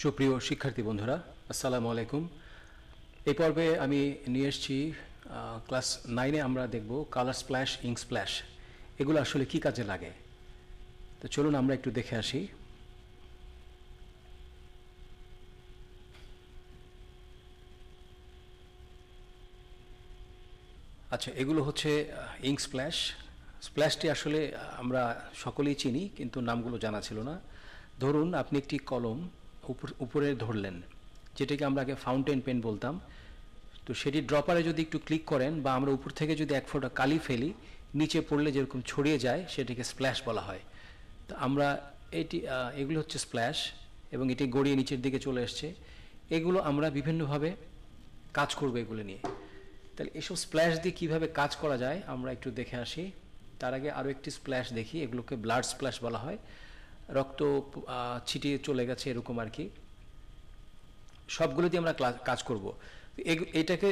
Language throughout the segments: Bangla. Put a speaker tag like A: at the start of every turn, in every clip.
A: সুপ্রিয় শিক্ষার্থী বন্ধুরা, আসসালামু আলাইকুম। এই পর্বে আমি নিয়ে এসেছি ক্লাস 9-এ আমরা দেখব কালার স্প্ল্যাশ, ইঙ্ক স্প্ল্যাশ, এগুলো আসলে কি কাজে লাগে। তো চলুন আমরা একটু দেখে আসি। আচ্ছা, এগুলো হচ্ছে ইঙ্ক স্প্ল্যাশ। স্প্ল্যাশটি আসলে আমরা সকলেই চিনি, কিন্তু নামগুলো জানা ছিল না। ধরুন আপনি একটি কলম উপরে ধরলেন, যেটাকে আমরা আগে ফাউন্টেন পেন বলতাম। তো সেটি ড্রপারে যদি একটু ক্লিক করেন বা আমরা উপর থেকে যদি এক ফোঁটা কালি ফেলি, নিচে পড়লে যেরকম ছড়িয়ে যায় সেটিকে স্প্ল্যাশ বলা হয়। তো আমরা এগুলো হচ্ছে স্প্ল্যাশ, এবং এটি গড়িয়ে নিচের দিকে চলে আসছে। এগুলো আমরা বিভিন্নভাবে কাজ করবো এগুলো নিয়ে। তাহলে এসব স্প্ল্যাশ দিয়ে কীভাবে কাজ করা যায় আমরা একটু দেখে আসি। তার আগে আরও একটি স্প্ল্যাশ দেখি, এগুলোকে ব্লাড স্প্ল্যাশ বলা হয়। রক্ত ছিটিয়ে চলে গেছে এরকম আর কি। সবগুলো দিয়ে আমরা কাজ করব। এটাকে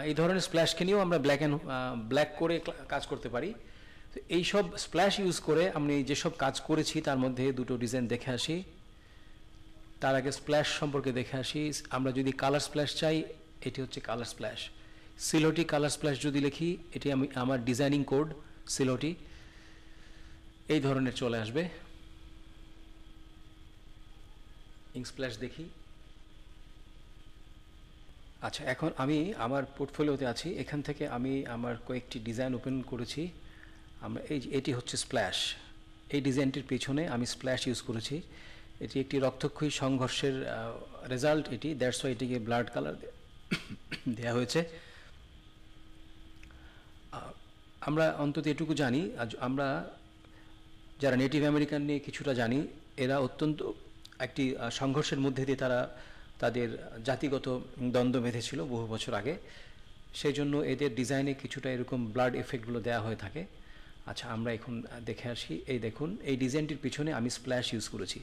A: এই ধরনের স্প্ল্যাশকে নিয়েও আমরা ব্ল্যাক করে কাজ করতে পারি। তো এই সব স্প্ল্যাশ ইউজ করে আমি যেসব কাজ করেছি তার মধ্যে দুটো ডিজাইন দেখে আসি। তার আগে স্প্ল্যাশ সম্পর্কে দেখে আসি। আমরা যদি কালার স্প্ল্যাশ চাই, এটি হচ্ছে কালার স্প্ল্যাশ। সিলোটি কালার স্প্ল্যাশ যদি লিখি, এটি আমার ডিজাইনিং কোড সিলোটি এই ধরনের চলে আসবে। ইঙ্ক স্প্ল্যাশ দেখি। আচ্ছা, এখন আমি আমার পোর্টফোলিওতে আছি, এখান থেকে আমি আমার কয়েকটি ডিজাইন ওপেন করেছি। এটি হচ্ছে স্প্ল্যাশ। এই ডিজাইনটির পিছনে আমি স্প্ল্যাশ ইউজ করেছি। এটি একটি রক্তক্ষয়ী সংঘর্ষের রেজাল্ট, এটি দ্যাটস ওয়াই এটিকে ব্লাড কালার দেওয়া হয়েছে। আমরা অন্তত এটুকু জানি, আমরা যারা নেটিভ আমেরিকান নিয়ে কিছুটা জানি, এরা অত্যন্ত একটি সংঘর্ষের মধ্যে দিয়ে তারা তাদের জাতিগত দ্বন্দ্ব বেঁধেছিল বহু বছর আগে। সেই জন্য এদের ডিজাইনে কিছুটা এরকম ব্লাড এফেক্টগুলো দেওয়া হয়ে থাকে। আচ্ছা, আমরা এখন দেখে আসি। এই দেখুন, এই ডিজাইনটির পিছনে আমি স্প্ল্যাশ ইউজ করেছি।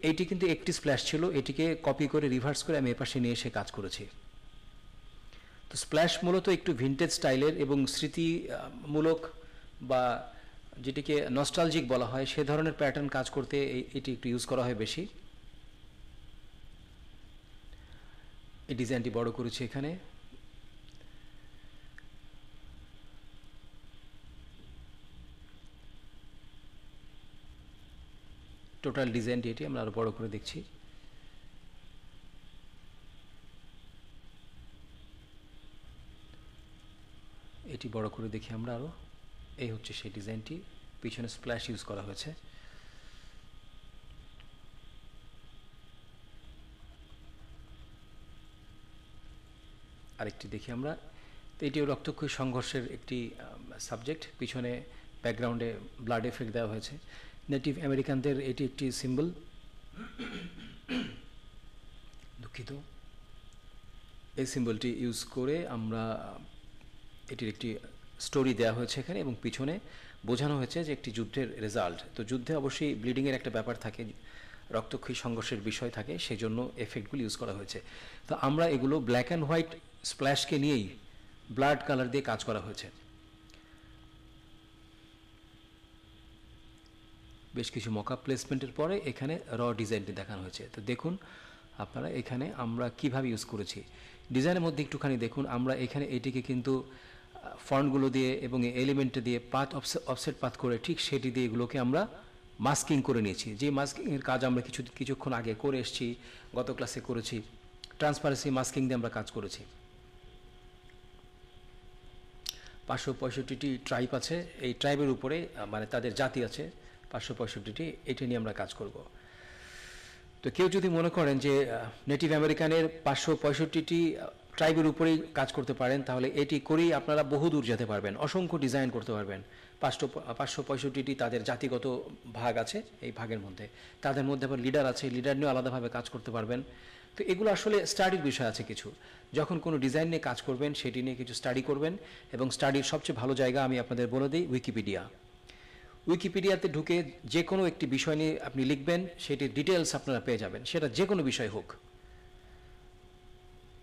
A: এইটি কিন্তু একটি স্প্ল্যাশ ছিল, এটিকে কপি করে রিভার্স করে আমি এপাশে নিয়ে এসে কাজ করেছি। তো স্প্ল্যাশ মূলত একটু ভিন্টেজ স্টাইলের এবং স্মৃতিমূলক বা যেটিকে নস্টালজিক বলা হয় সে ধরনের প্যাটার্ন কাজ করতে এটি একটু ইউজ করা হয় বেশি। এই ডিজাইনটি বড় করেছি এখানে। টোটাল ডিজাইনটি এটি আমরা আরো বড় করে দেখছি। এটি বড় করে দেখি আমরা আরো। এই হচ্ছে সেই ডিজাইনটি, পিছনে স্প্ল্যাশ ইউজ করা হয়েছে। আরেকটি দেখি আমরা। তো এটিও রক্তক্ষয়ী সংঘর্ষের একটি সাবজেক্ট, পিছনে ব্যাকগ্রাউন্ডে ব্লাড এফেক্ট দেওয়া হয়েছে। নেটিভ আমেরিকানদের এটি একটি সিম্বল, দুঃখিত। এই সিম্বলটি ইউজ করে আমরা এটির একটি স্টোরি দেওয়া হয়েছে এখানে, এবং পিছনে বোঝানো হয়েছে যে একটি যুদ্ধের রেজাল্ট। তো যুদ্ধে অবশ্যই ব্লিডিংয়ের একটা ব্যাপার থাকে, রক্তক্ষয়ী সংঘর্ষের বিষয় থাকে, সেই জন্য এফেক্টগুলো ইউজ করা হয়েছে। তো আমরা এগুলো ব্ল্যাক অ্যান্ড হোয়াইট স্প্ল্যাশকে নিয়েই ব্লাড কালার দিয়ে কাজ করা হয়েছে। বেশ কিছু মকআপ প্লেসমেন্টের পরে এখানে র ডিজাইনটি দেখানো হয়েছে। তো দেখুন আপনারা এখানে আমরা কিভাবে ইউজ করেছি। ডিজাইনের মধ্যে একটুখানি দেখুন, আমরা এখানে এটিকে কিন্তু ফন্টগুলো দিয়ে এবং এলিমেন্টে দিয়ে পাথ অফসেট পাথ করে ঠিক সেটি দিয়ে এগুলোকে আমরা মাস্কিং করে নিয়েছি। যে মাস্কিংয়ের কাজ আমরা কিছুক্ষণ আগে করে এসেছি, গত ক্লাসে করেছি। ট্রান্সপারেন্সি মাস্কিং দিয়ে আমরা কাজ করেছি। 565টি ট্রাইব আছে, এই ট্রাইবের উপরে মানে তাদের জাতি আছে 565টি, এটা নিয়ে আমরা কাজ করব। তো কেউ যদি মনে করেন যে নেটিভ আমেরিকানের 565টি ট্রাইবের উপরেই কাজ করতে পারেন, তাহলে এটি করেই আপনারা বহু দূর যেতে পারবেন, অসংখ্য ডিজাইন করতে পারবেন। 565টি তাদের জাতিগত ভাগ আছে, এই ভাগের মধ্যে তাদের মধ্যে আবার লিডার আছে, লিডার নিয়েও আলাদাভাবে কাজ করতে পারবেন। তো এগুলো আসলে স্টাডির বিষয় আছে কিছু। যখন কোনো ডিজাইন নিয়ে কাজ করবেন সেটি নিয়ে কিছু স্টাডি করবেন, এবং স্টাডির সবচেয়ে ভালো জায়গা আমি আপনাদের বলে দিই উইকিপিডিয়া। উইকিপিডিয়াতে ঢুকে যে কোনো একটি বিষয় নিয়ে আপনি লিখবেন, সেটির ডিটেলস আপনারা পেয়ে যাবেন, সেটা যে কোনো বিষয় হোক।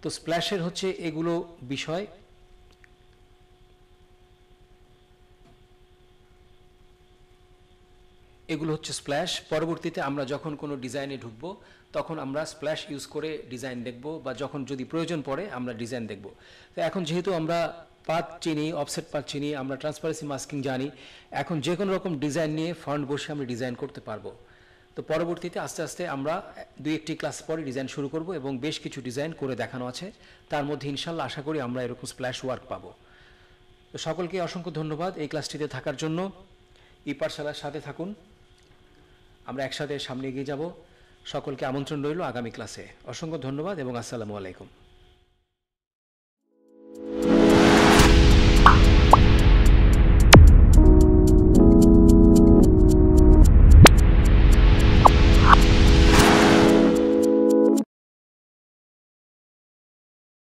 A: তো স্প্ল্যাশের হচ্ছে এগুলো বিষয়। এগুলো হচ্ছে স্প্ল্যাশ। পরবর্তীতে আমরা যখন কোনো ডিজাইনে ঢুকব তখন আমরা স্প্ল্যাশ ইউজ করে ডিজাইন দেখব, বা যখন যদি প্রয়োজন পড়ে আমরা ডিজাইন দেখব। তো এখন যেহেতু আমরা পাথ চিনি, অফসেট পাথ চিনি, আমরা ট্রান্সপারেন্সি মাস্কিং জানি, এখন যে কোনো রকম ডিজাইন নিয়ে ফন্ট বসে আমরা ডিজাইন করতে পারবো। তো পরবর্তীতে আস্তে আস্তে আমরা 2-1টি ক্লাস পরে ডিজাইন শুরু করব এবং বেশ কিছু ডিজাইন করে দেখানো আছে, তার মধ্যে ইনশাল্লাহ আশা করি আমরা এরকম স্প্ল্যাশ ওয়ার্ক পাবো। তো সকলকে অসংখ্য ধন্যবাদ এই ক্লাসটিতে থাকার জন্য। পাঠশালার সাথে থাকুন, আমরা একসাথে সামনে এগিয়ে যাব। সকলকে আমন্ত্রণ রইল আগামী ক্লাসে। অসংখ্য ধন্যবাদ এবং আসসালামু আলাইকুম।